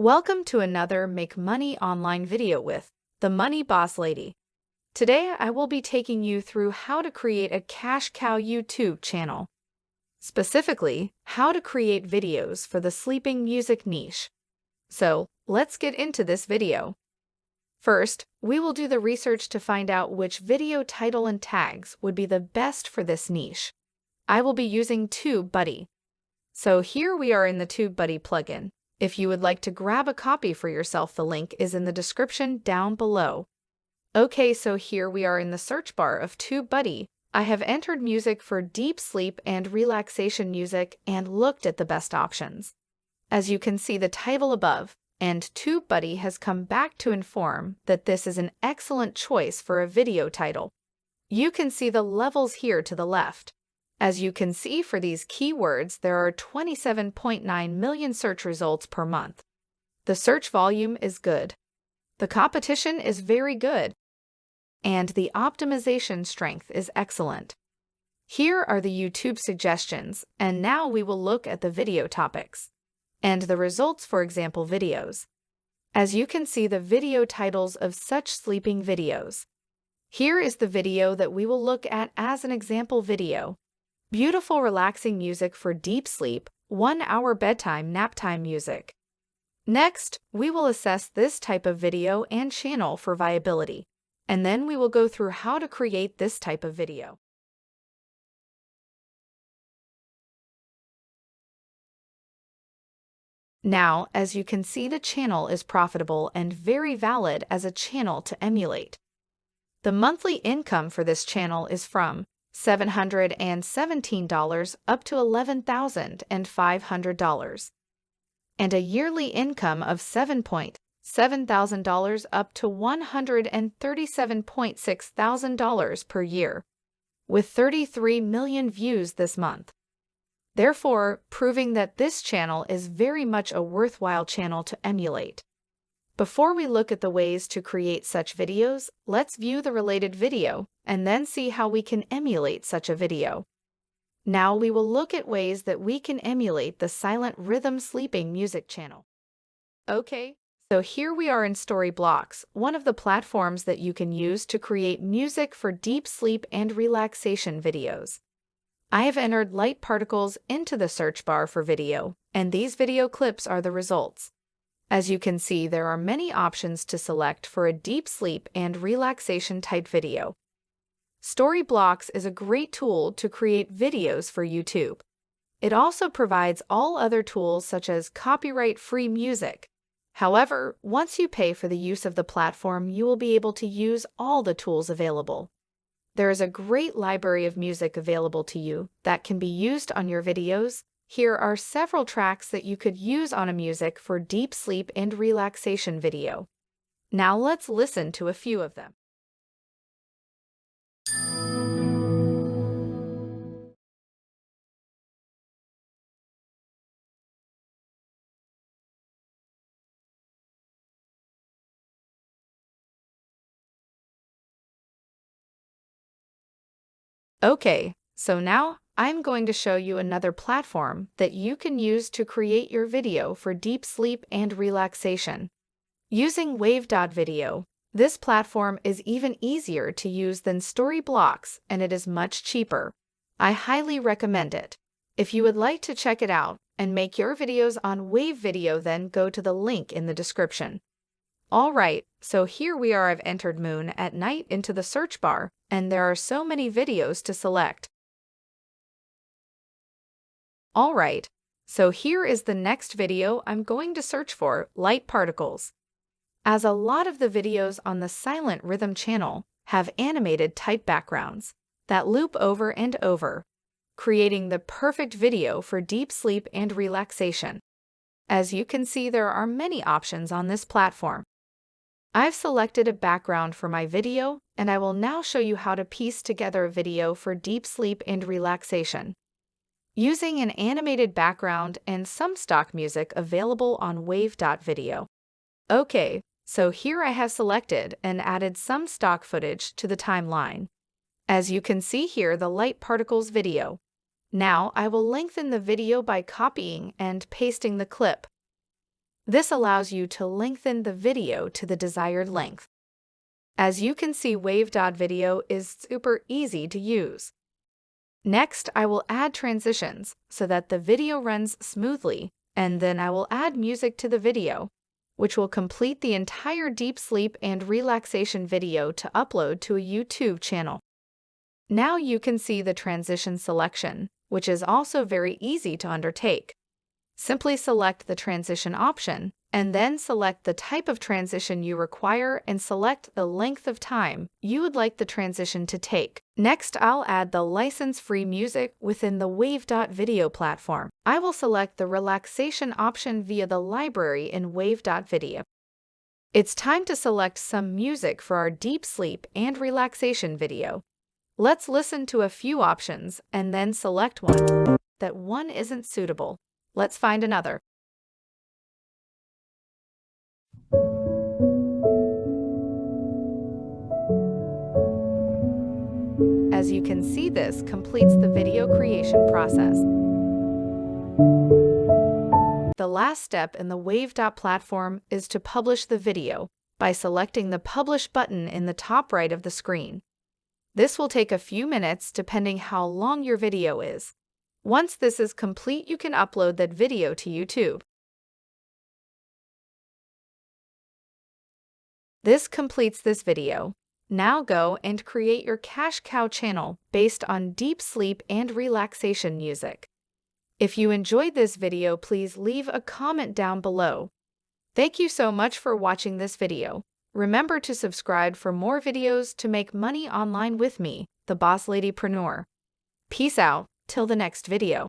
Welcome to another Make Money Online video with the Money Boss Lady. Today I will be taking you through how to create a cash cow YouTube channel. Specifically, how to create videos for the sleeping music niche. So, let's get into this video. First, we will do the research to find out which video title and tags would be the best for this niche. I will be using TubeBuddy. So here we are in the TubeBuddy plugin. If you would like to grab a copy for yourself, the link is in the description down below. Okay, so here we are in the search bar of TubeBuddy. I have entered music for deep sleep and relaxation music and looked at the best options. As you can see the title above, and TubeBuddy has come back to inform that this is an excellent choice for a video title. You can see the levels here to the left. As you can see, for these keywords, there are 27.9 million search results per month. The search volume is good. The competition is very good. And the optimization strength is excellent. Here are the YouTube suggestions, and now we will look at the video topics and the results for example videos. As you can see the video titles of such sleeping videos. Here is the video that we will look at as an example video. Beautiful relaxing music for deep sleep, 1-hour bedtime naptime music. Next, we will assess this type of video and channel for viability, and then we will go through how to create this type of video. Now, as you can see, the channel is profitable and very valid as a channel to emulate. The monthly income for this channel is from $717 up to $11,500, and a yearly income of $7,700 up to $137,600 per year, with 33 million views this month. Therefore, proving that this channel is very much a worthwhile channel to emulate. Before we look at the ways to create such videos, let's view the related video and then see how we can emulate such a video. Now we will look at ways that we can emulate the silent rhythm sleeping music channel. Okay, so here we are in Storyblocks, one of the platforms that you can use to create music for deep sleep and relaxation videos. I have entered light particles into the search bar for video, and these video clips are the results. As you can see, there are many options to select for a deep sleep and relaxation type video. Storyblocks is a great tool to create videos for YouTube. It also provides all other tools such as copyright-free music. However, once you pay for the use of the platform, you will be able to use all the tools available. There is a great library of music available to you that can be used on your videos. Here are several tracks that you could use on a music for deep sleep and relaxation video. Now let's listen to a few of them. Okay, so now I'm going to show you another platform that you can use to create your video for deep sleep and relaxation. Using wave.video, this platform is even easier to use than Storyblocks, and it is much cheaper. I highly recommend it. If you would like to check it out and make your videos on wave.video, then go to the link in the description. Alright, so here we are. I've entered Moon at Night into the search bar, and there are so many videos to select. Alright, so here is the next video I'm going to search for, light particles. As a lot of the videos on the Silent Rhythm channel have animated type backgrounds that loop over and over, creating the perfect video for deep sleep and relaxation. As you can see, there are many options on this platform. I've selected a background for my video, and I will now show you how to piece together a video for deep sleep and relaxation. Using an animated background and some stock music available on wave.video. Okay, so here I have selected and added some stock footage to the timeline. As you can see here, the light particles video. Now I will lengthen the video by copying and pasting the clip. This allows you to lengthen the video to the desired length. As you can see, wave.video is super easy to use. Next, I will add transitions so that the video runs smoothly, and then I will add music to the video, which will complete the entire deep sleep and relaxation video to upload to a YouTube channel. Now you can see the transition selection, which is also very easy to undertake. Simply select the transition option, and then select the type of transition you require and select the length of time you would like the transition to take. Next, I'll add the license-free music within the wave.video platform. I will select the relaxation option via the library in wave.video. It's time to select some music for our deep sleep and relaxation video. Let's listen to a few options and then select one. That one isn't suitable. Let's find another. As you can see, this completes the video creation process. The last step in the wave.platform is to publish the video by selecting the Publish button in the top right of the screen. This will take a few minutes depending how long your video is. Once this is complete, you can upload that video to YouTube. This completes this video. Now go and create your cash cow channel based on deep sleep and relaxation music. If you enjoyed this video, please leave a comment down below. Thank you so much for watching this video. Remember to subscribe for more videos to make money online with me, the Boss Ladypreneur. Peace out, till the next video.